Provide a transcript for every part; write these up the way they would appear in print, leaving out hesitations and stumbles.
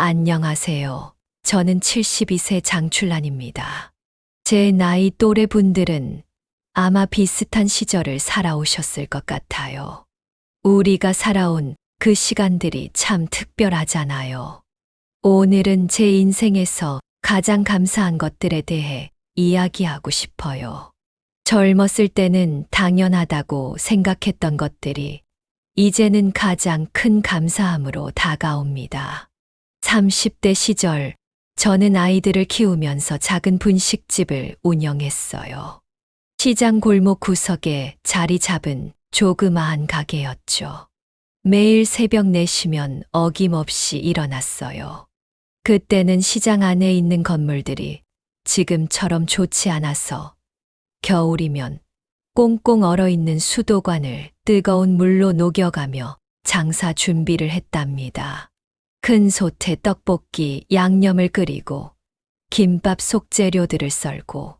안녕하세요. 저는 72세 장출란입니다. 제 나이 또래 분들은 아마 비슷한 시절을 살아오셨을 것 같아요. 우리가 살아온 그 시간들이 참 특별하잖아요. 오늘은 제 인생에서 가장 감사한 것들에 대해 이야기하고 싶어요. 젊었을 때는 당연하다고 생각했던 것들이 이제는 가장 큰 감사함으로 다가옵니다. 30대 시절, 저는 아이들을 키우면서 작은 분식집을 운영했어요. 시장 골목 구석에 자리 잡은 조그마한 가게였죠. 매일 새벽 4시면 어김없이 일어났어요. 그때는 시장 안에 있는 건물들이 지금처럼 좋지 않아서 겨울이면 꽁꽁 얼어있는 수도관을 뜨거운 물로 녹여가며 장사 준비를 했답니다. 큰 솥에 떡볶이, 양념을 끓이고 김밥 속재료들을 썰고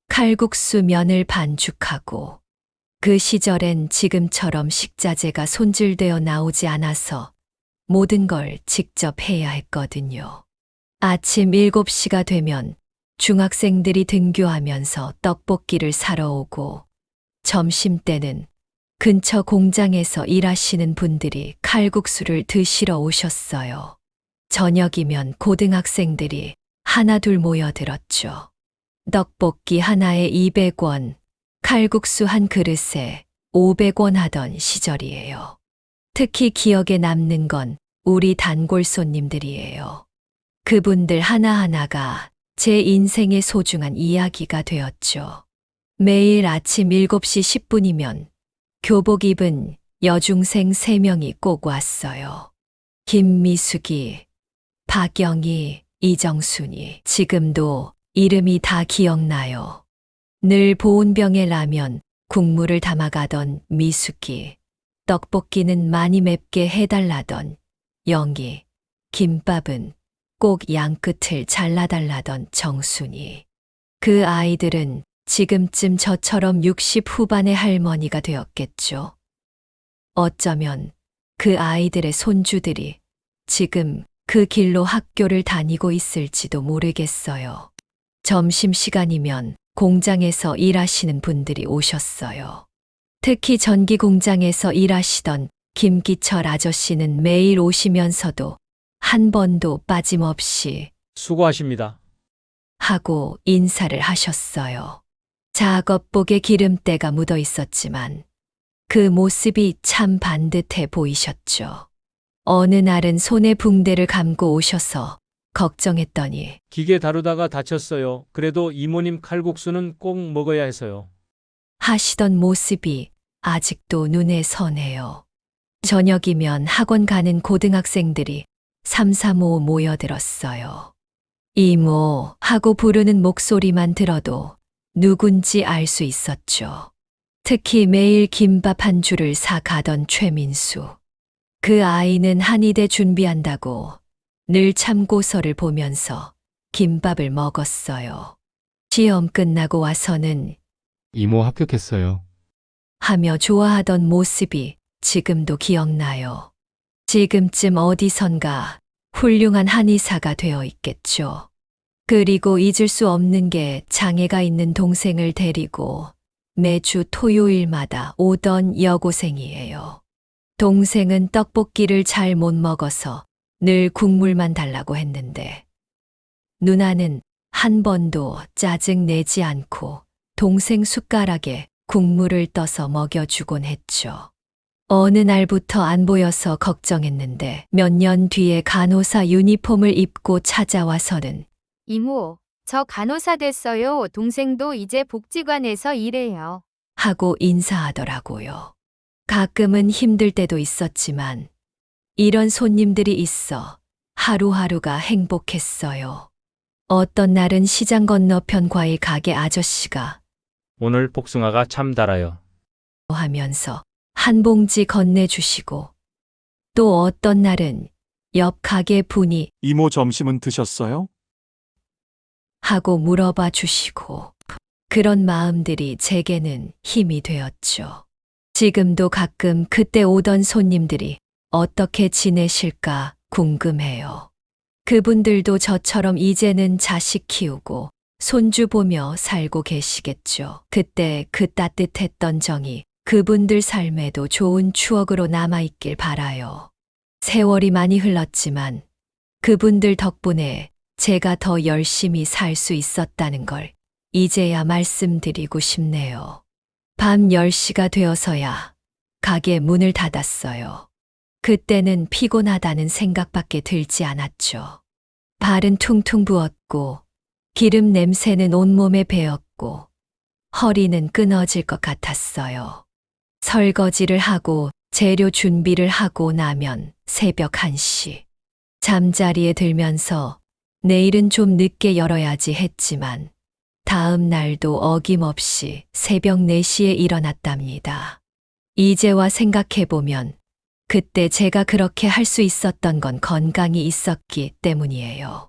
칼국수 면을 반죽하고 그 시절엔 지금처럼 식자재가 손질되어 나오지 않아서 모든 걸 직접 해야 했거든요. 아침 7시가 되면 중학생들이 등교하면서 떡볶이를 사러 오고 점심때는 근처 공장에서 일하시는 분들이 칼국수를 드시러 오셨어요. 저녁이면 고등학생들이 하나둘 모여들었죠. 떡볶이 하나에 200원, 칼국수 한 그릇에 500원 하던 시절이에요. 특히 기억에 남는 건 우리 단골 손님들이에요. 그분들 하나하나가 제 인생의 소중한 이야기가 되었죠. 매일 아침 7시 10분이면 교복 입은 여중생 3명이 꼭 왔어요. 김미숙이, 박영희, 이정순이. 지금도 이름이 다 기억나요. 늘 보온병에 라면, 국물을 담아가던 미숙이, 떡볶이는 많이 맵게 해달라던 영희, 김밥은 꼭 양끝을 잘라달라던 정순이. 그 아이들은 지금쯤 저처럼 60 후반의 할머니가 되었겠죠. 어쩌면 그 아이들의 손주들이 지금 그 길로 학교를 다니고 있을지도 모르겠어요. 점심시간이면 공장에서 일하시는 분들이 오셨어요. 특히 전기 공장에서 일하시던 김기철 아저씨는 매일 오시면서도 한 번도 빠짐없이 수고하십니다. 하고 인사를 하셨어요. 작업복에 기름때가 묻어 있었지만 그 모습이 참 반듯해 보이셨죠. 어느 날은 손에 붕대를 감고 오셔서 걱정했더니 기계 다루다가 다쳤어요. 그래도 이모님 칼국수는 꼭 먹어야 해서요. 하시던 모습이 아직도 눈에 선해요. 저녁이면 학원 가는 고등학생들이 삼삼오오 모여들었어요. 이모 하고 부르는 목소리만 들어도 누군지 알 수 있었죠. 특히 매일 김밥 한 줄을 사 가던 최민수. 그 아이는 한의대 준비한다고 늘 참고서를 보면서 김밥을 먹었어요. 시험 끝나고 와서는 이모 합격했어요. 하며 좋아하던 모습이 지금도 기억나요. 지금쯤 어디선가 훌륭한 한의사가 되어 있겠죠. 그리고 잊을 수 없는 게 장애가 있는 동생을 데리고 매주 토요일마다 오던 여고생이에요. 동생은 떡볶이를 잘 못 먹어서 늘 국물만 달라고 했는데 누나는 한 번도 짜증 내지 않고 동생 숟가락에 국물을 떠서 먹여주곤 했죠. 어느 날부터 안 보여서 걱정했는데 몇 년 뒤에 간호사 유니폼을 입고 찾아와서는 이모, 저 간호사 됐어요. 동생도 이제 복지관에서 일해요. 하고 인사하더라고요. 가끔은 힘들 때도 있었지만 이런 손님들이 있어 하루하루가 행복했어요. 어떤 날은 시장 건너편 과일 가게 아저씨가 오늘 복숭아가 참 달아요. 하면서 한 봉지 건네주시고 또 어떤 날은 옆 가게 분이 이모 점심은 드셨어요? 하고 물어봐 주시고 그런 마음들이 제게는 힘이 되었죠. 지금도 가끔 그때 오던 손님들이 어떻게 지내실까 궁금해요. 그분들도 저처럼 이제는 자식 키우고 손주 보며 살고 계시겠죠. 그때 그 따뜻했던 정이 그분들 삶에도 좋은 추억으로 남아있길 바라요. 세월이 많이 흘렀지만 그분들 덕분에 제가 더 열심히 살 수 있었다는 걸 이제야 말씀드리고 싶네요. 밤 10시가 되어서야 가게 문을 닫았어요. 그때는 피곤하다는 생각밖에 들지 않았죠. 발은 퉁퉁 부었고 기름 냄새는 온몸에 배었고 허리는 끊어질 것 같았어요. 설거지를 하고 재료 준비를 하고 나면 새벽 1시. 잠자리에 들면서 내일은 좀 늦게 열어야지 했지만 다음 날도 어김없이 새벽 4시에 일어났답니다. 이제와 생각해보면 그때 제가 그렇게 할 수 있었던 건 건강이 있었기 때문이에요.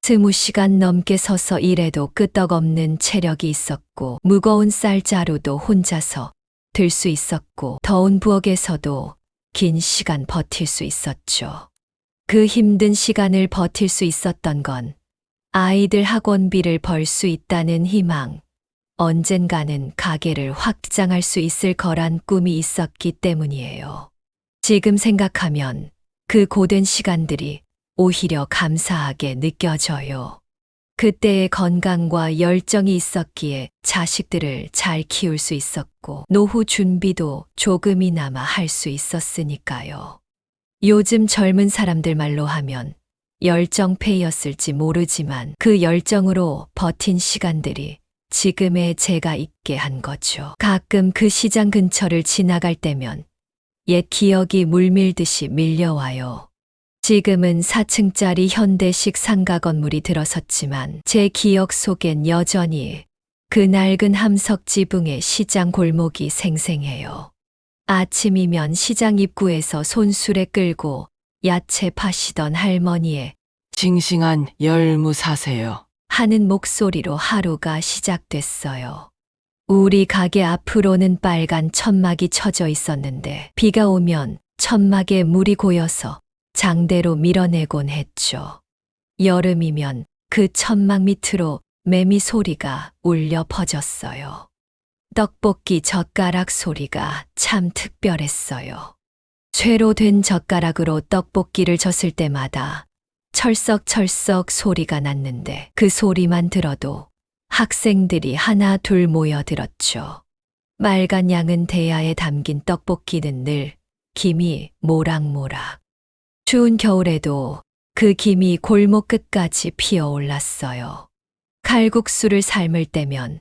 20시간 넘게 서서 일해도 끄떡없는 체력이 있었고 무거운 쌀자루도 혼자서 들 수 있었고 더운 부엌에서도 긴 시간 버틸 수 있었죠. 그 힘든 시간을 버틸 수 있었던 건 아이들 학원비를 벌 수 있다는 희망, 언젠가는 가게를 확장할 수 있을 거란 꿈이 있었기 때문이에요. 지금 생각하면 그 고된 시간들이 오히려 감사하게 느껴져요. 그때의 건강과 열정이 있었기에 자식들을 잘 키울 수 있었고 노후 준비도 조금이나마 할 수 있었으니까요. 요즘 젊은 사람들 말로 하면 열정페이였을지 모르지만 그 열정으로 버틴 시간들이 지금의 제가 있게 한 거죠. 가끔 그 시장 근처를 지나갈 때면 옛 기억이 물밀듯이 밀려와요. 지금은 4층짜리 현대식 상가 건물이 들어섰지만 제 기억 속엔 여전히 그 낡은 함석 지붕의 시장 골목이 생생해요. 아침이면 시장 입구에서 손수레 끌고 야채 파시던 할머니의 싱싱한 열무 사세요. 하는 목소리로 하루가 시작됐어요. 우리 가게 앞으로는 빨간 천막이 쳐져 있었는데 비가 오면 천막에 물이 고여서 장대로 밀어내곤 했죠. 여름이면 그 천막 밑으로 매미 소리가 울려 퍼졌어요. 떡볶이 젓가락 소리가 참 특별했어요. 쇠로 된 젓가락으로 떡볶이를 젓을 때마다 철썩철썩 소리가 났는데 그 소리만 들어도 학생들이 하나 둘 모여들었죠. 빨간 양은 대야에 담긴 떡볶이는 늘 김이 모락모락. 추운 겨울에도 그 김이 골목 끝까지 피어올랐어요. 칼국수를 삶을 때면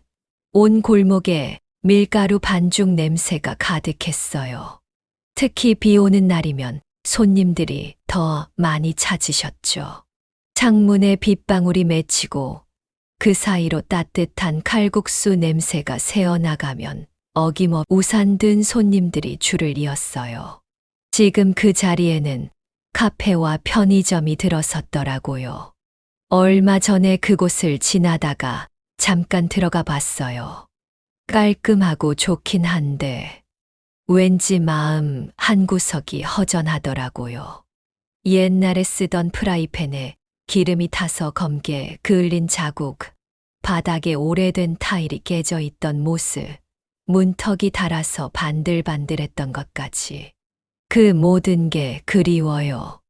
온 골목에 밀가루 반죽 냄새가 가득했어요. 특히 비 오는 날이면 손님들이 더 많이 찾으셨죠. 창문에 빗방울이 맺히고 그 사이로 따뜻한 칼국수 냄새가 새어나가면 어김없이 우산 든 손님들이 줄을 이었어요. 지금 그 자리에는 카페와 편의점이 들어섰더라고요. 얼마 전에 그곳을 지나다가 잠깐 들어가 봤어요. 깔끔하고 좋긴 한데 왠지 마음 한구석이 허전하더라고요. 옛날에 쓰던 프라이팬에 기름이 타서 검게 그을린 자국, 바닥에 오래된 타일이 깨져 있던 모습, 문턱이 닳아서 반들반들했던 것까지. 그 모든 게 그리워요.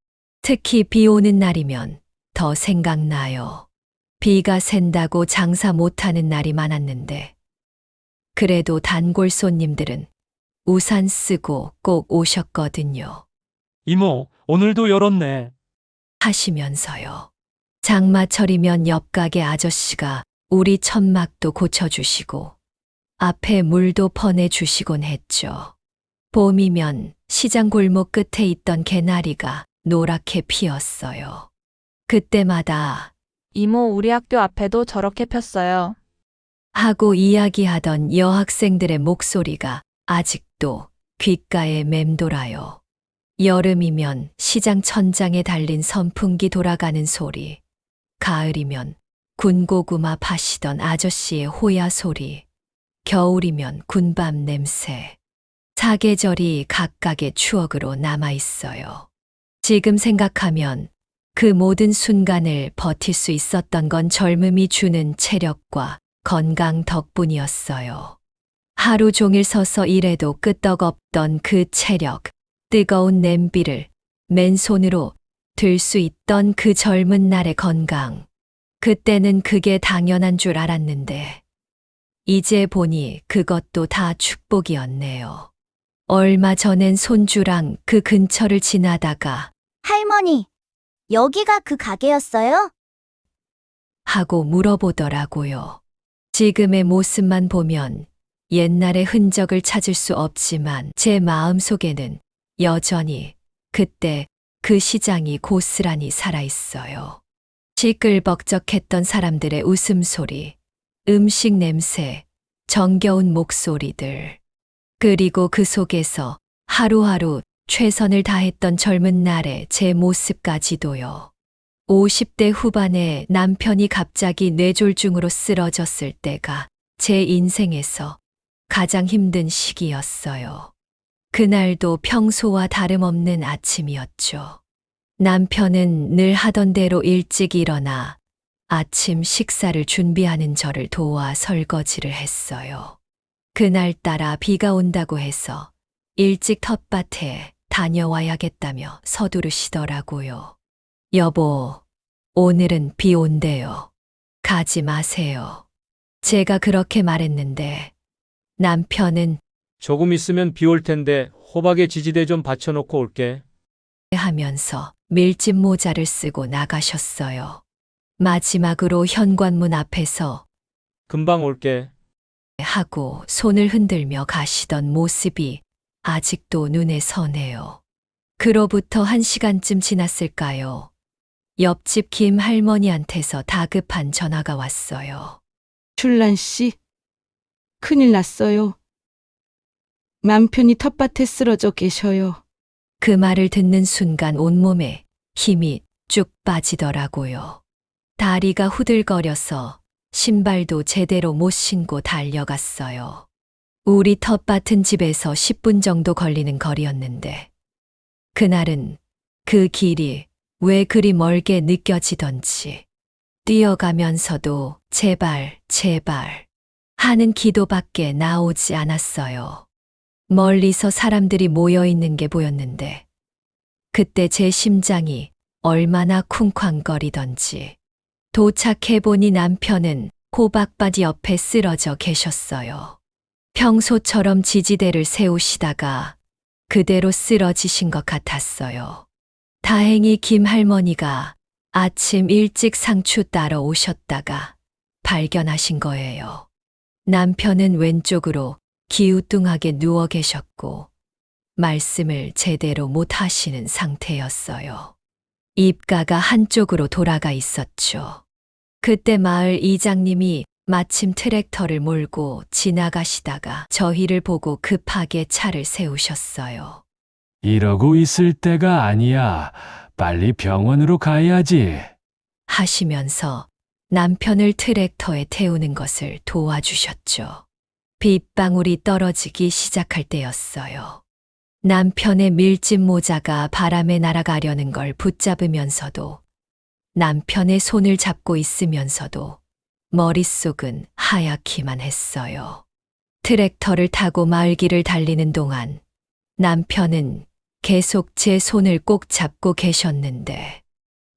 특히 비 오는 날이면 더 생각나요. 비가 샌다고 장사 못하는 날이 많았는데 그래도 단골 손님들은 우산 쓰고 꼭 오셨거든요. 이모, 오늘도 열었네. 하시면서요. 장마철이면 옆 가게 아저씨가 우리 천막도 고쳐주시고 앞에 물도 퍼내주시곤 했죠. 봄이면 시장 골목 끝에 있던 개나리가 노랗게 피었어요. 그때마다 이모, 우리 학교 앞에도 저렇게 폈어요. 하고 이야기하던 여학생들의 목소리가 아직도 귓가에 맴돌아요. 여름이면 시장 천장에 달린 선풍기 돌아가는 소리, 가을이면 군고구마 파시던 아저씨의 호야 소리, 겨울이면 군밤 냄새. 사계절이 각각의 추억으로 남아 있어요. 지금 생각하면 그 모든 순간을 버틸 수 있었던 건 젊음이 주는 체력과 건강 덕분이었어요. 하루 종일 서서 일해도 끄떡없던 그 체력, 뜨거운 냄비를 맨손으로 들 수 있던 그 젊은 날의 건강. 그때는 그게 당연한 줄 알았는데, 이제 보니 그것도 다 축복이었네요. 얼마 전엔 손주랑 그 근처를 지나다가 할머니, 여기가 그 가게였어요? 하고 물어보더라고요. 지금의 모습만 보면 옛날의 흔적을 찾을 수 없지만 제 마음속에는 여전히 그때 그 시장이 고스란히 살아있어요. 시끌벅적했던 사람들의 웃음소리, 음식 냄새, 정겨운 목소리들. 그리고 그 속에서 하루하루 최선을 다했던 젊은 날의 제 모습까지도요. 50대 후반에 남편이 갑자기 뇌졸중으로 쓰러졌을 때가 제 인생에서 가장 힘든 시기였어요. 그날도 평소와 다름없는 아침이었죠. 남편은 늘 하던 대로 일찍 일어나 아침 식사를 준비하는 저를 도와 설거지를 했어요. 그날따라 비가 온다고 해서 일찍 텃밭에 다녀와야겠다며 서두르시더라고요. 여보, 오늘은 비 온대요. 가지 마세요. 제가 그렇게 말했는데 남편은 조금 있으면 비 올 텐데 호박에 지지대 좀 받쳐놓고 올게. 하면서 밀짚 모자를 쓰고 나가셨어요. 마지막으로 현관문 앞에서 금방 올게. 하고 손을 흔들며 가시던 모습이 아직도 눈에 서네요. 그로부터 1시간쯤 지났을까요? 옆집 김 할머니한테서 다급한 전화가 왔어요. 출란 씨, 큰일 났어요. 남편이 텃밭에 쓰러져 계셔요. 그 말을 듣는 순간 온몸에 힘이 쭉 빠지더라고요. 다리가 후들거려서 신발도 제대로 못 신고 달려갔어요. 우리 텃밭은 집에서 10분 정도 걸리는 거리였는데 그날은 그 길이 왜 그리 멀게 느껴지던지 뛰어가면서도 제발, 제발 하는 기도밖에 나오지 않았어요. 멀리서 사람들이 모여 있는 게 보였는데 그때 제 심장이 얼마나 쿵쾅거리던지 도착해보니 남편은 호박바지 옆에 쓰러져 계셨어요. 평소처럼 지지대를 세우시다가 그대로 쓰러지신 것 같았어요. 다행히 김 할머니가 아침 일찍 상추 따러 오셨다가 발견하신 거예요. 남편은 왼쪽으로 기우뚱하게 누워 계셨고 말씀을 제대로 못 하시는 상태였어요. 입가가 한쪽으로 돌아가 있었죠. 그때 마을 이장님이 마침 트랙터를 몰고 지나가시다가 저희를 보고 급하게 차를 세우셨어요. 이러고 있을 때가 아니야. 빨리 병원으로 가야지. 하시면서 남편을 트랙터에 태우는 것을 도와주셨죠. 빗방울이 떨어지기 시작할 때였어요. 남편의 밀짚 모자가 바람에 날아가려는 걸 붙잡으면서도 남편의 손을 잡고 있으면서도 머릿속은 하얗기만 했어요. 트랙터를 타고 마을길을 달리는 동안 남편은 계속 제 손을 꼭 잡고 계셨는데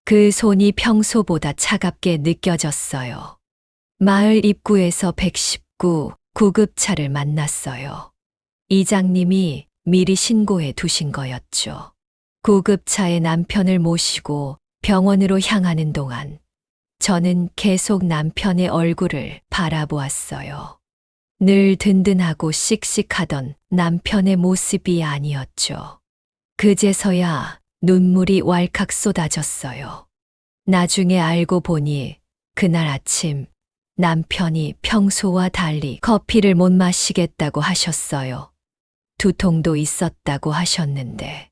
그 손이 평소보다 차갑게 느껴졌어요. 마을 입구에서 119 구급차를 만났어요. 이장님이 미리 신고해 두신 거였죠. 구급차에 남편을 모시고 병원으로 향하는 동안 저는 계속 남편의 얼굴을 바라보았어요. 늘 든든하고 씩씩하던 남편의 모습이 아니었죠. 그제서야 눈물이 왈칵 쏟아졌어요. 나중에 알고 보니 그날 아침 남편이 평소와 달리 커피를 못 마시겠다고 하셨어요. 두통도 있었다고 하셨는데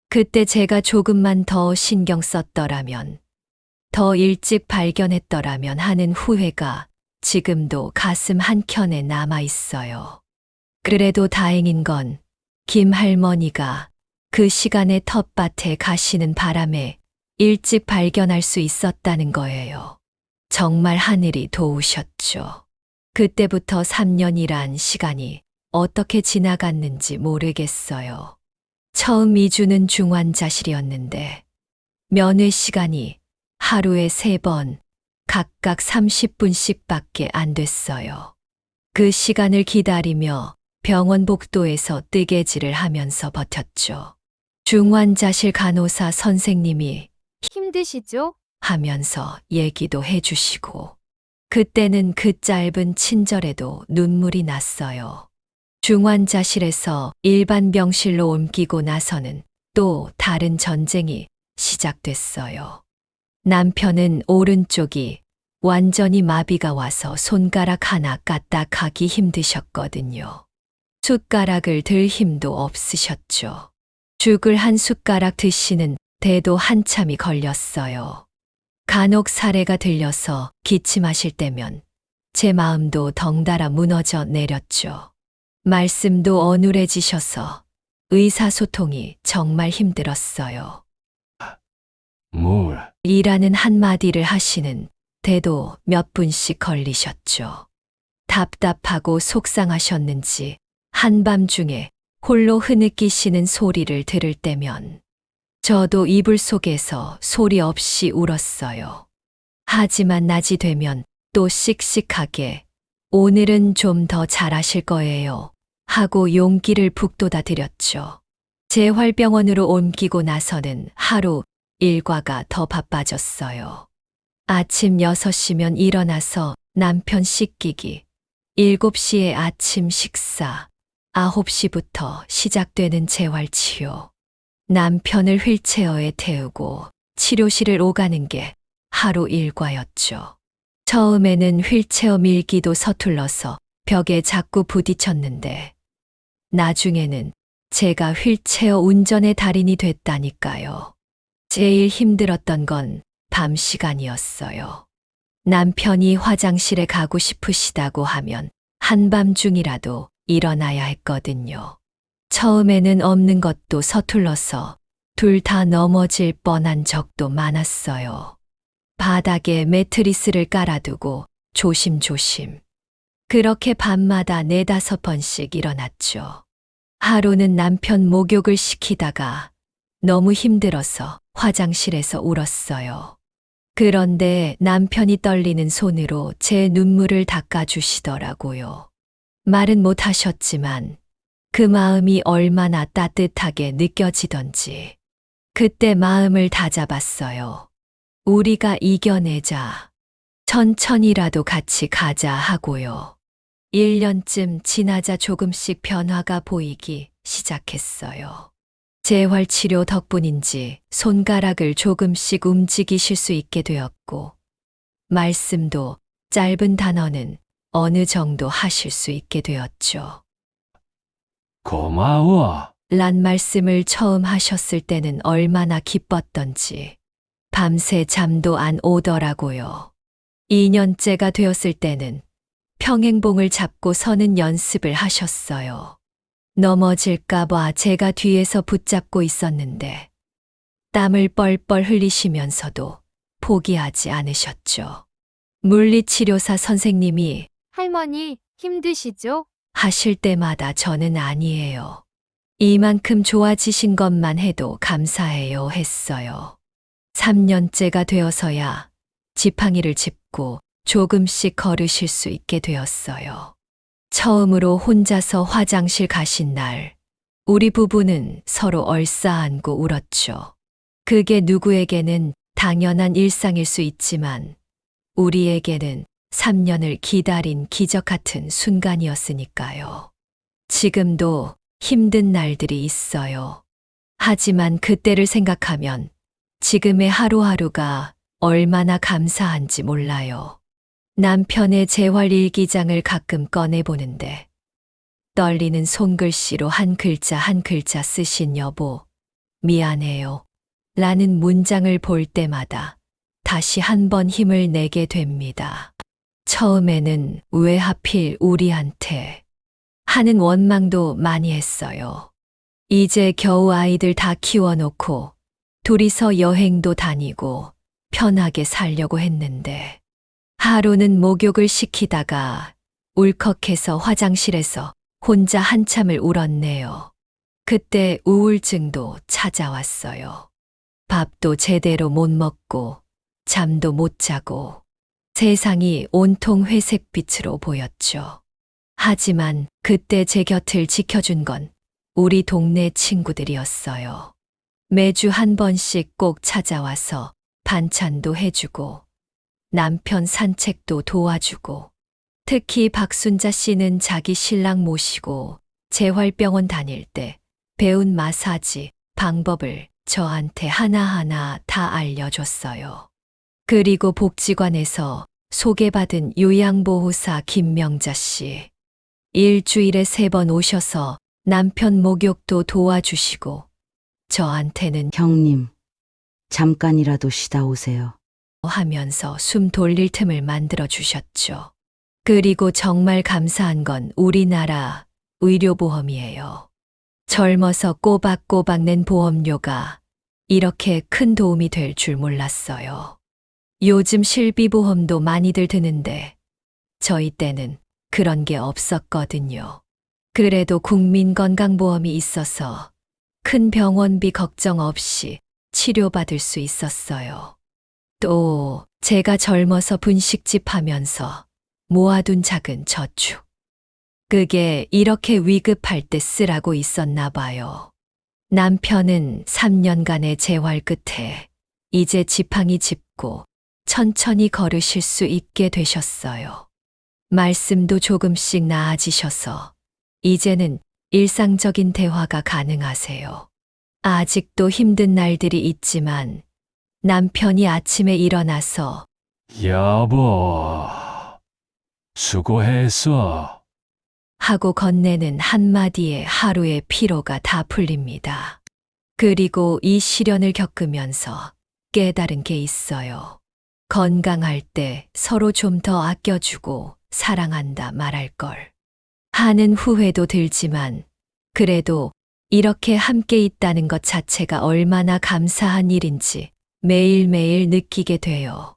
그때 제가 조금만 더 신경 썼더라면, 더 일찍 발견했더라면 하는 후회가 지금도 가슴 한켠에 남아 있어요. 그래도 다행인 건 김 할머니가 그 시간에 텃밭에 가시는 바람에 일찍 발견할 수 있었다는 거예요. 정말 하늘이 도우셨죠. 그때부터 3년이란 시간이 어떻게 지나갔는지 모르겠어요. 처음 이주는 중환자실이었는데 면회 시간이 하루에 3번, 각각 30분씩밖에 안 됐어요. 그 시간을 기다리며 병원 복도에서 뜨개질을 하면서 버텼죠. 중환자실 간호사 선생님이 힘드시죠? 하면서 얘기도 해주시고, 그때는 그 짧은 친절에도 눈물이 났어요. 중환자실에서 일반 병실로 옮기고 나서는 또 다른 전쟁이 시작됐어요. 남편은 오른쪽이 완전히 마비가 와서 손가락 하나 까딱하기 힘드셨거든요. 숟가락을 들 힘도 없으셨죠. 죽을 한 숟가락 드시는 데도 한참이 걸렸어요. 간혹 사례가 들려서 기침하실 때면 제 마음도 덩달아 무너져 내렸죠. 말씀도 어눌해지셔서 의사소통이 정말 힘들었어요. 물. 이라는 한마디를 하시는 데도 몇 분씩 걸리셨죠. 답답하고 속상하셨는지 한밤중에 홀로 흐느끼시는 소리를 들을 때면 저도 이불 속에서 소리 없이 울었어요. 하지만 낮이 되면 또 씩씩하게 오늘은 좀 더 잘하실 거예요 하고 용기를 북돋아 드렸죠. 재활병원으로 옮기고 나서는 하루 일과가 더 바빠졌어요. 아침 6시면 일어나서 남편 씻기기, 7시에 아침 식사, 9시부터 시작되는 재활치료. 남편을 휠체어에 태우고 치료실을 오가는 게 하루 일과였죠. 처음에는 휠체어 밀기도 서툴러서 벽에 자꾸 부딪혔는데 나중에는 제가 휠체어 운전의 달인이 됐다니까요. 제일 힘들었던 건 밤 시간이었어요. 남편이 화장실에 가고 싶으시다고 하면 한밤중이라도 일어나야 했거든요. 처음에는 없는 것도 서툴러서 둘 다 넘어질 뻔한 적도 많았어요. 바닥에 매트리스를 깔아두고 조심조심. 그렇게 밤마다 4-5번씩 일어났죠. 하루는 남편 목욕을 시키다가 너무 힘들어서 화장실에서 울었어요. 그런데 남편이 떨리는 손으로 제 눈물을 닦아주시더라고요. 말은 못 하셨지만 그 마음이 얼마나 따뜻하게 느껴지던지 그때 마음을 다잡았어요. 우리가 이겨내자. 천천히라도 같이 가자 하고요. 1년쯤 지나자 조금씩 변화가 보이기 시작했어요. 재활치료 덕분인지 손가락을 조금씩 움직이실 수 있게 되었고, 말씀도 짧은 단어는 어느 정도 하실 수 있게 되었죠. 고마워. 란 말씀을 처음 하셨을 때는 얼마나 기뻤던지 밤새 잠도 안 오더라고요. 2년째가 되었을 때는 평행봉을 잡고 서는 연습을 하셨어요. 넘어질까봐 제가 뒤에서 붙잡고 있었는데 땀을 뻘뻘 흘리시면서도 포기하지 않으셨죠. 물리치료사 선생님이 할머니, 힘드시죠? 하실 때마다 저는 아니에요. 이만큼 좋아지신 것만 해도 감사해요 했어요. 3년째가 되어서야 지팡이를 짚고 조금씩 걸으실 수 있게 되었어요. 처음으로 혼자서 화장실 가신 날, 우리 부부는 서로 얼싸안고 울었죠. 그게 누구에게는 당연한 일상일 수 있지만 우리에게는 3년을 기다린 기적 같은 순간이었으니까요. 지금도 힘든 날들이 있어요. 하지만 그때를 생각하면 지금의 하루하루가 얼마나 감사한지 몰라요. 남편의 재활일기장을 가끔 꺼내보는데 떨리는 손글씨로 한 글자 한 글자 쓰신 여보, 미안해요. 라는 문장을 볼 때마다 다시 한 번 힘을 내게 됩니다. 처음에는 왜 하필 우리한테 하는 원망도 많이 했어요. 이제 겨우 아이들 다 키워놓고 둘이서 여행도 다니고 편하게 살려고 했는데 하루는 목욕을 시키다가 울컥해서 화장실에서 혼자 한참을 울었네요. 그때 우울증도 찾아왔어요. 밥도 제대로 못 먹고 잠도 못 자고 세상이 온통 회색빛으로 보였죠. 하지만 그때 제 곁을 지켜준 건 우리 동네 친구들이었어요. 매주 한 번씩 꼭 찾아와서 반찬도 해주고 남편 산책도 도와주고 특히 박순자 씨는 자기 신랑 모시고 재활병원 다닐 때 배운 마사지 방법을 저한테 하나하나 다 알려줬어요. 그리고 복지관에서 소개받은 요양보호사 김명자 씨. 일주일에 3번 오셔서 남편 목욕도 도와주시고 저한테는 형님, 잠깐이라도 쉬다 오세요. 하면서 숨 돌릴 틈을 만들어 주셨죠. 그리고 정말 감사한 건 우리나라 의료보험이에요. 젊어서 꼬박꼬박 낸 보험료가 이렇게 큰 도움이 될 줄 몰랐어요. 요즘 실비보험도 많이들 드는데 저희 때는 그런 게 없었거든요. 그래도 국민건강보험이 있어서 큰 병원비 걱정 없이 치료받을 수 있었어요. 또 제가 젊어서 분식집 하면서 모아둔 작은 저축. 그게 이렇게 위급할 때 쓰라고 있었나 봐요. 남편은 3년간의 재활 끝에 이제 지팡이 짚고 천천히 걸으실 수 있게 되셨어요. 말씀도 조금씩 나아지셔서 이제는 일상적인 대화가 가능하세요. 아직도 힘든 날들이 있지만 남편이 아침에 일어나서 여보, 수고했어. 하고 건네는 한마디에 하루의 피로가 다 풀립니다. 그리고 이 시련을 겪으면서 깨달은 게 있어요. 건강할 때 서로 좀 더 아껴주고 사랑한다 말할 걸. 하는 후회도 들지만 그래도 이렇게 함께 있다는 것 자체가 얼마나 감사한 일인지 매일매일 느끼게 돼요.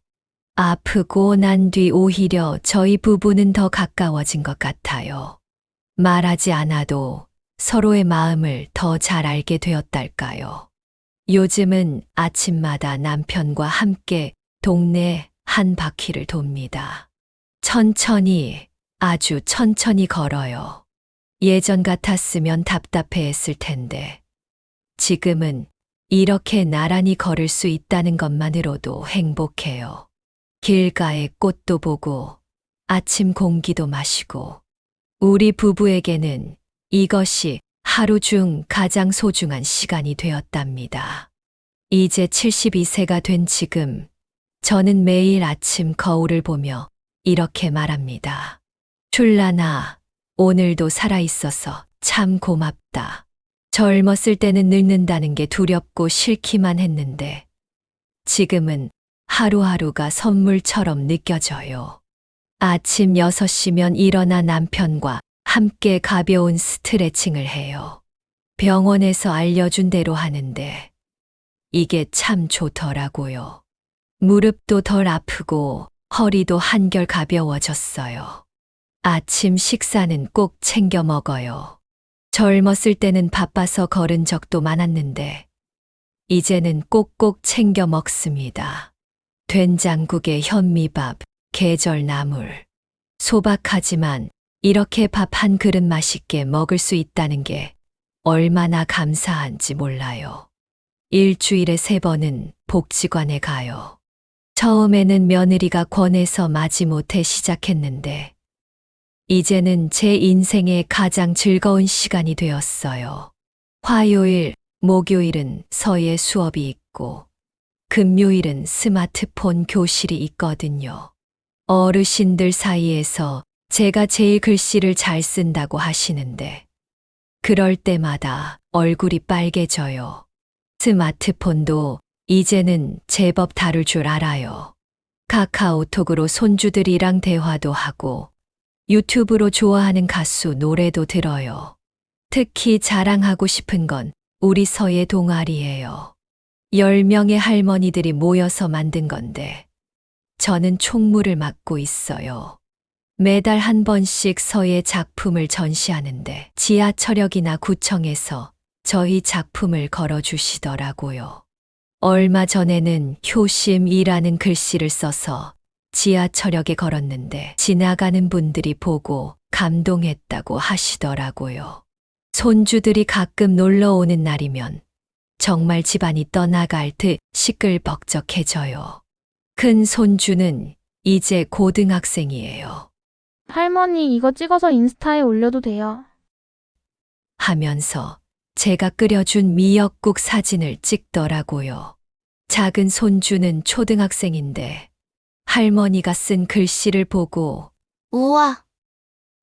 아프고 난 뒤 오히려 저희 부부는 더 가까워진 것 같아요. 말하지 않아도 서로의 마음을 더 잘 알게 되었달까요. 요즘은 아침마다 남편과 함께 동네 한 바퀴를 돕니다. 천천히, 아주 천천히 걸어요. 예전 같았으면 답답해했을 텐데 지금은 이렇게 나란히 걸을 수 있다는 것만으로도 행복해요. 길가의 꽃도 보고 아침 공기도 마시고 우리 부부에게는 이것이 하루 중 가장 소중한 시간이 되었답니다. 이제 72세가 된 지금 저는 매일 아침 거울을 보며 이렇게 말합니다. 출란아, 오늘도 살아있어서 참 고맙다. 젊었을 때는 늙는다는 게 두렵고 싫기만 했는데 지금은 하루하루가 선물처럼 느껴져요. 아침 6시면 일어나 남편과 함께 가벼운 스트레칭을 해요. 병원에서 알려준 대로 하는데 이게 참 좋더라고요. 무릎도 덜 아프고 허리도 한결 가벼워졌어요. 아침 식사는 꼭 챙겨 먹어요. 젊었을 때는 바빠서 거른 적도 많았는데 이제는 꼭꼭 챙겨 먹습니다. 된장국에 현미밥, 계절나물. 소박하지만 이렇게 밥 한 그릇 맛있게 먹을 수 있다는 게 얼마나 감사한지 몰라요. 일주일에 3번은 복지관에 가요. 처음에는 며느리가 권해서 마지못해 시작했는데 이제는 제 인생의 가장 즐거운 시간이 되었어요. 화요일, 목요일은 서예 수업이 있고 금요일은 스마트폰 교실이 있거든요. 어르신들 사이에서 제가 제일 글씨를 잘 쓴다고 하시는데 그럴 때마다 얼굴이 빨개져요. 스마트폰도 이제는 제법 다룰 줄 알아요. 카카오톡으로 손주들이랑 대화도 하고 유튜브로 좋아하는 가수 노래도 들어요. 특히 자랑하고 싶은 건 우리 서예 동아리예요. 10명의 할머니들이 모여서 만든 건데 저는 총무를 맡고 있어요. 매달 한 번씩 서예 작품을 전시하는데 지하철역이나 구청에서 저희 작품을 걸어주시더라고요. 얼마 전에는 효심이라는 글씨를 써서 지하철역에 걸었는데 지나가는 분들이 보고 감동했다고 하시더라고요. 손주들이 가끔 놀러 오는 날이면 정말 집안이 떠나갈 듯 시끌벅적해져요. 큰 손주는 이제 고등학생이에요. 할머니, 이거 찍어서 인스타에 올려도 돼요. 하면서 제가 끓여준 미역국 사진을 찍더라고요. 작은 손주는 초등학생인데 할머니가 쓴 글씨를 보고 우와,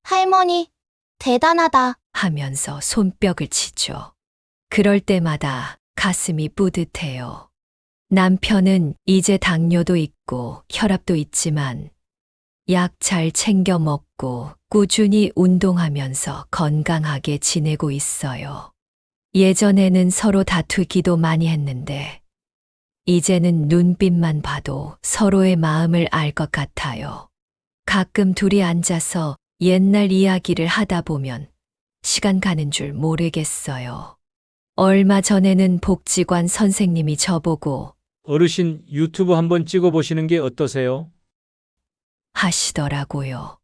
할머니, 대단하다. 하면서 손뼉을 치죠. 그럴 때마다 가슴이 뿌듯해요. 남편은 이제 당뇨도 있고 혈압도 있지만 약 잘 챙겨 먹고 꾸준히 운동하면서 건강하게 지내고 있어요. 예전에는 서로 다투기도 많이 했는데 이제는 눈빛만 봐도 서로의 마음을 알 것 같아요. 가끔 둘이 앉아서 옛날 이야기를 하다 보면 시간 가는 줄 모르겠어요. 얼마 전에는 복지관 선생님이 저보고 어르신 유튜브 한번 찍어보시는 게 어떠세요? 하시더라고요.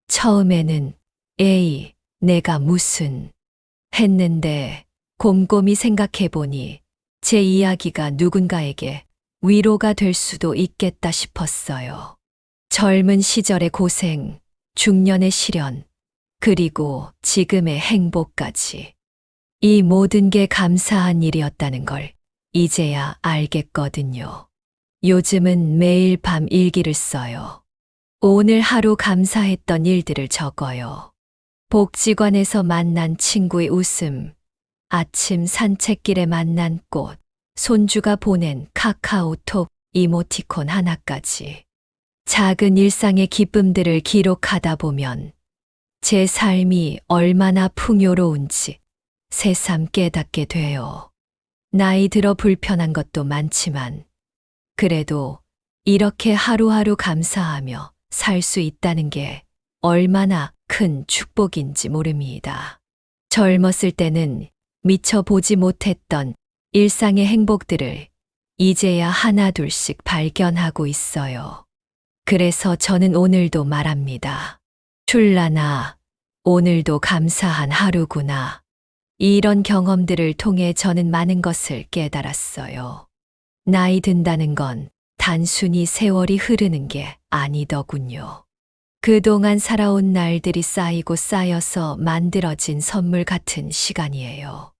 처음에는 에이, 내가 무슨 했는데 곰곰이 생각해보니 제 이야기가 누군가에게 위로가 될 수도 있겠다 싶었어요. 젊은 시절의 고생, 중년의 시련, 그리고 지금의 행복까지. 이 모든 게 감사한 일이었다는 걸 이제야 알겠거든요. 요즘은 매일 밤 일기를 써요. 오늘 하루 감사했던 일들을 적어요. 복지관에서 만난 친구의 웃음, 아침 산책길에 만난 꽃, 손주가 보낸 카카오톡 이모티콘 하나까지. 작은 일상의 기쁨들을 기록하다 보면 제 삶이 얼마나 풍요로운지 새삼 깨닫게 돼요. 나이 들어 불편한 것도 많지만 그래도 이렇게 하루하루 감사하며 살 수 있다는 게 얼마나 큰 축복인지 모릅니다. 젊었을 때는 미처 보지 못했던 일상의 행복들을 이제야 하나둘씩 발견하고 있어요. 그래서 저는 오늘도 말합니다. 출라나, 오늘도 감사한 하루구나. 이런 경험들을 통해 저는 많은 것을 깨달았어요. 나이 든다는 건 단순히 세월이 흐르는 게 아니더군요. 그동안 살아온 날들이 쌓이고 쌓여서 만들어진 선물 같은 시간이에요.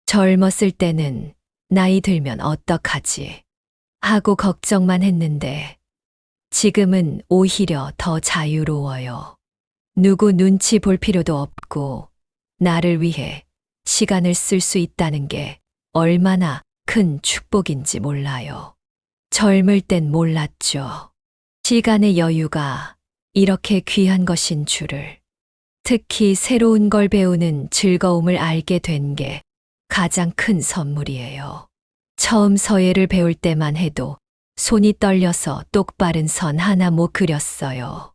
젊었을 때는 나이 들면 어떡하지 하고 걱정만 했는데 지금은 오히려 더 자유로워요. 누구 눈치 볼 필요도 없고 나를 위해 시간을 쓸 수 있다는 게 얼마나 큰 축복인지 몰라요. 젊을 땐 몰랐죠. 시간의 여유가 이렇게 귀한 것인 줄을. 특히 새로운 걸 배우는 즐거움을 알게 된 게 가장 큰 선물이에요. 처음 서예를 배울 때만 해도 손이 떨려서 똑바른 선 하나 못 그렸어요.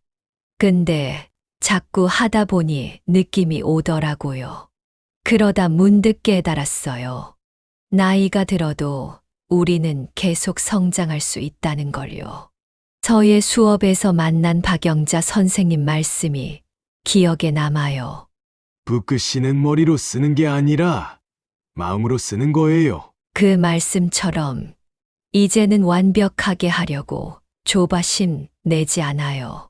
근데 자꾸 하다 보니 느낌이 오더라고요. 그러다 문득 깨달았어요. 나이가 들어도 우리는 계속 성장할 수 있다는 걸요. 서예 수업에서 만난 박영자 선생님 말씀이 기억에 남아요. 붓글씨는 머리로 쓰는 게 아니라 마음으로 쓰는 거예요. 그 말씀처럼 이제는 완벽하게 하려고 조바심 내지 않아요.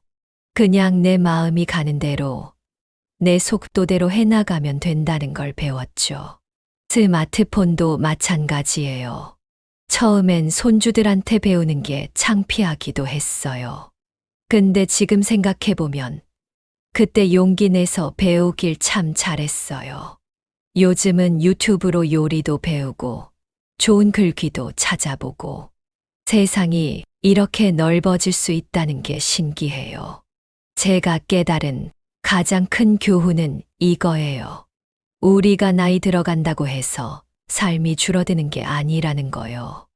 그냥 내 마음이 가는 대로 내 속도대로 해나가면 된다는 걸 배웠죠. 스마트폰도 마찬가지예요. 처음엔 손주들한테 배우는 게 창피하기도 했어요. 근데 지금 생각해보면 그때 용기 내서 배우길 참 잘했어요. 요즘은 유튜브로 요리도 배우고 좋은 글귀도 찾아보고 세상이 이렇게 넓어질 수 있다는 게 신기해요. 제가 깨달은 가장 큰 교훈은 이거예요. 우리가 나이 들어간다고 해서 삶이 줄어드는 게 아니라는 거요.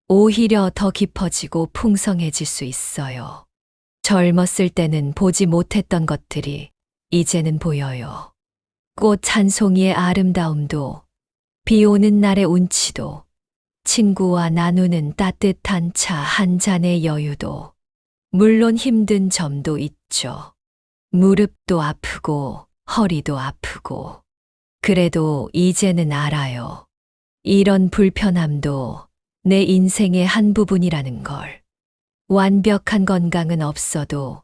오히려 더 깊어지고 풍성해질 수 있어요. 젊었을 때는 보지 못했던 것들이 이제는 보여요. 꽃 한 송이의 아름다움도, 비 오는 날의 운치도, 친구와 나누는 따뜻한 차 한 잔의 여유도, 물론 힘든 점도 있죠. 무릎도 아프고 허리도 아프고. 그래도 이제는 알아요. 이런 불편함도 내 인생의 한 부분이라는 걸. 완벽한 건강은 없어도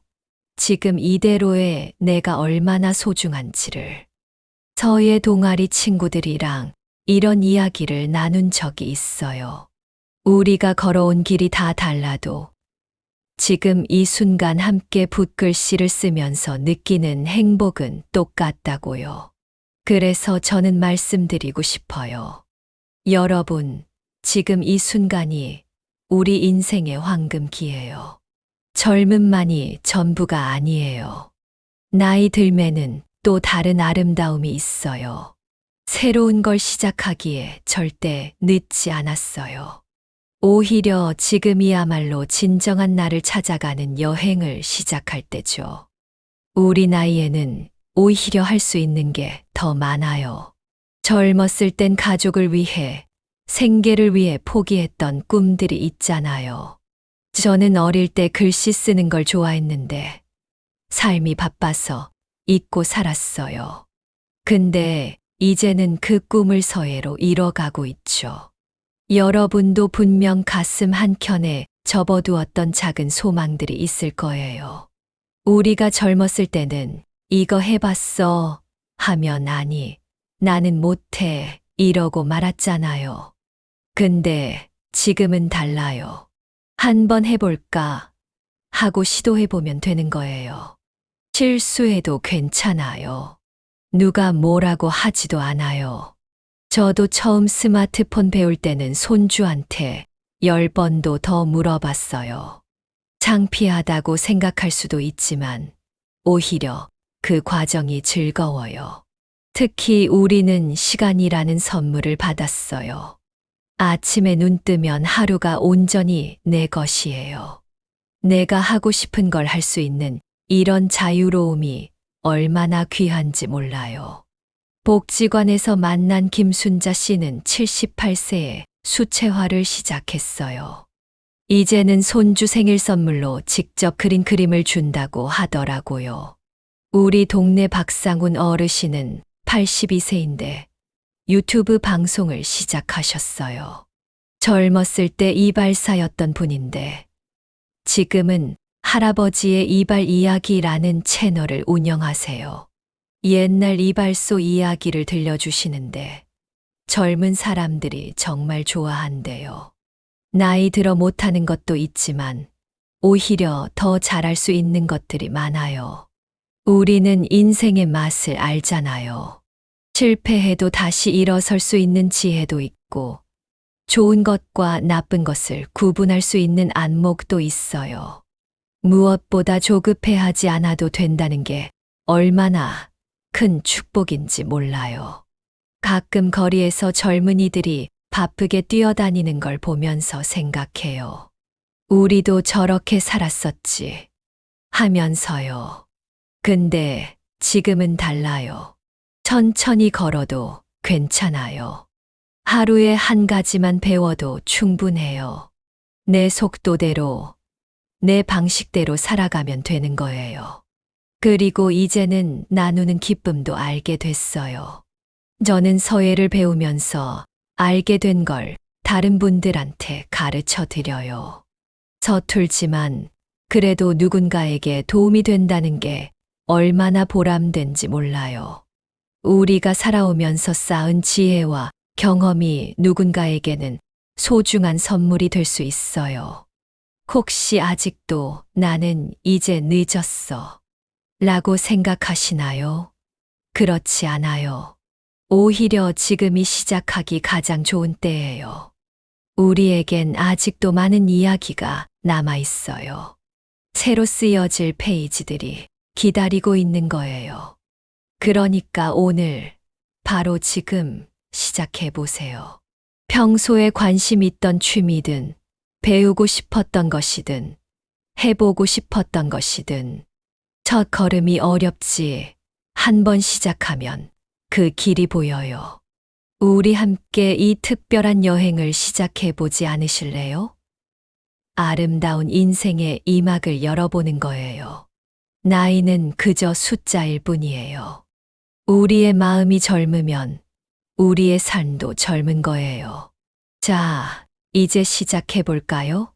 지금 이대로의 내가 얼마나 소중한지를. 서예 동아리 친구들이랑 이런 이야기를 나눈 적이 있어요. 우리가 걸어온 길이 다 달라도 지금 이 순간 함께 붓글씨를 쓰면서 느끼는 행복은 똑같다고요. 그래서 저는 말씀드리고 싶어요. 여러분, 지금 이 순간이 우리 인생의 황금기예요. 젊음만이 전부가 아니에요. 나이 들면은 또 다른 아름다움이 있어요. 새로운 걸 시작하기에 절대 늦지 않았어요. 오히려 지금이야말로 진정한 나를 찾아가는 여행을 시작할 때죠. 우리 나이에는 오히려 할 수 있는 게 더 많아요. 젊었을 땐 가족을 위해, 생계를 위해 포기했던 꿈들이 있잖아요. 저는 어릴 때 글씨 쓰는 걸 좋아했는데 삶이 바빠서 잊고 살았어요. 근데 이제는 그 꿈을 서예로 이뤄가고 있죠. 여러분도 분명 가슴 한켠에 접어두었던 작은 소망들이 있을 거예요. 우리가 젊었을 때는 이거 해봤어 하면 아니, 나는 못해 이러고 말았잖아요. 근데 지금은 달라요. 한번 해볼까 하고 시도해보면 되는 거예요. 실수해도 괜찮아요. 누가 뭐라고 하지도 않아요. 저도 처음 스마트폰 배울 때는 손주한테 10번도 더 물어봤어요. 창피하다고 생각할 수도 있지만 오히려 그 과정이 즐거워요. 특히 우리는 시간이라는 선물을 받았어요. 아침에 눈 뜨면 하루가 온전히 내 것이에요. 내가 하고 싶은 걸 할 수 있는 이런 자유로움이 얼마나 귀한지 몰라요. 복지관에서 만난 김순자 씨는 78세에 수채화를 시작했어요. 이제는 손주 생일 선물로 직접 그린 그림을 준다고 하더라고요. 우리 동네 박상훈 어르신은 82세인데 유튜브 방송을 시작하셨어요. 젊었을 때 이발사였던 분인데 지금은 할아버지의 이발 이야기라는 채널을 운영하세요. 옛날 이발소 이야기를 들려주시는데 젊은 사람들이 정말 좋아한대요. 나이 들어 못하는 것도 있지만 오히려 더 잘할 수 있는 것들이 많아요. 우리는 인생의 맛을 알잖아요. 실패해도 다시 일어설 수 있는 지혜도 있고 좋은 것과 나쁜 것을 구분할 수 있는 안목도 있어요. 무엇보다 조급해하지 않아도 된다는 게 얼마나 큰 축복인지 몰라요. 가끔 거리에서 젊은이들이 바쁘게 뛰어다니는 걸 보면서 생각해요. 우리도 저렇게 살았었지 하면서요. 근데 지금은 달라요. 천천히 걸어도 괜찮아요. 하루에 한 가지만 배워도 충분해요. 내 속도대로, 내 방식대로 살아가면 되는 거예요. 그리고 이제는 나누는 기쁨도 알게 됐어요. 저는 서예를 배우면서 알게 된 걸 다른 분들한테 가르쳐 드려요. 서툴지만 그래도 누군가에게 도움이 된다는 게 얼마나 보람된지 몰라요. 우리가 살아오면서 쌓은 지혜와 경험이 누군가에게는 소중한 선물이 될 수 있어요. 혹시 아직도 나는 이제 늦었어 라고 생각하시나요? 그렇지 않아요. 오히려 지금이 시작하기 가장 좋은 때예요. 우리에겐 아직도 많은 이야기가 남아 있어요. 새로 쓰여질 페이지들이 기다리고 있는 거예요. 그러니까 오늘, 바로 지금 시작해 보세요. 평소에 관심 있던 취미든 배우고 싶었던 것이든 해보고 싶었던 것이든 첫 걸음이 어렵지. 한 번 시작하면 그 길이 보여요. 우리 함께 이 특별한 여행을 시작해 보지 않으실래요? 아름다운 인생의 이막을 열어보는 거예요. 나이는 그저 숫자일 뿐이에요. 우리의 마음이 젊으면 우리의 삶도 젊은 거예요. 자, 이제 시작해 볼까요?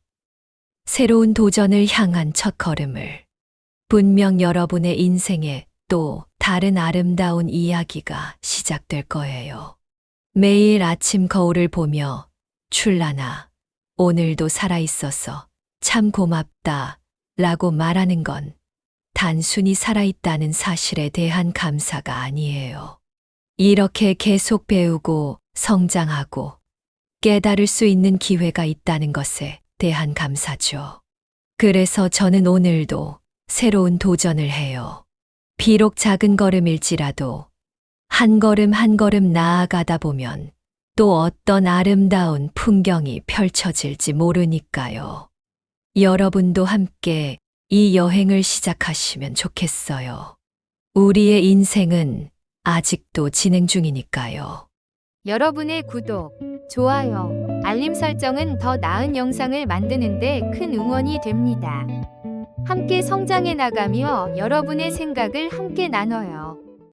새로운 도전을 향한 첫 걸음을. 분명 여러분의 인생에 또 다른 아름다운 이야기가 시작될 거예요. 매일 아침 거울을 보며 출란아, 오늘도 살아있어서 참 고맙다 라고 말하는 건 단순히 살아있다는 사실에 대한 감사가 아니에요. 이렇게 계속 배우고 성장하고 깨달을 수 있는 기회가 있다는 것에 대한 감사죠. 그래서 저는 오늘도 새로운 도전을 해요. 비록 작은 걸음일지라도 한 걸음 한 걸음 나아가다 보면 또 어떤 아름다운 풍경이 펼쳐질지 모르니까요. 여러분도 함께 이 여행을 시작하시면 좋겠어요. 우리의 인생은 아직도 진행 중이니까요. 여러분의 구독, 좋아요, 알림 설정은 더 나은 영상을 만드는데 큰 응원이 됩니다. 함께 성장해 나가며 여러분의 생각을 함께 나눠요.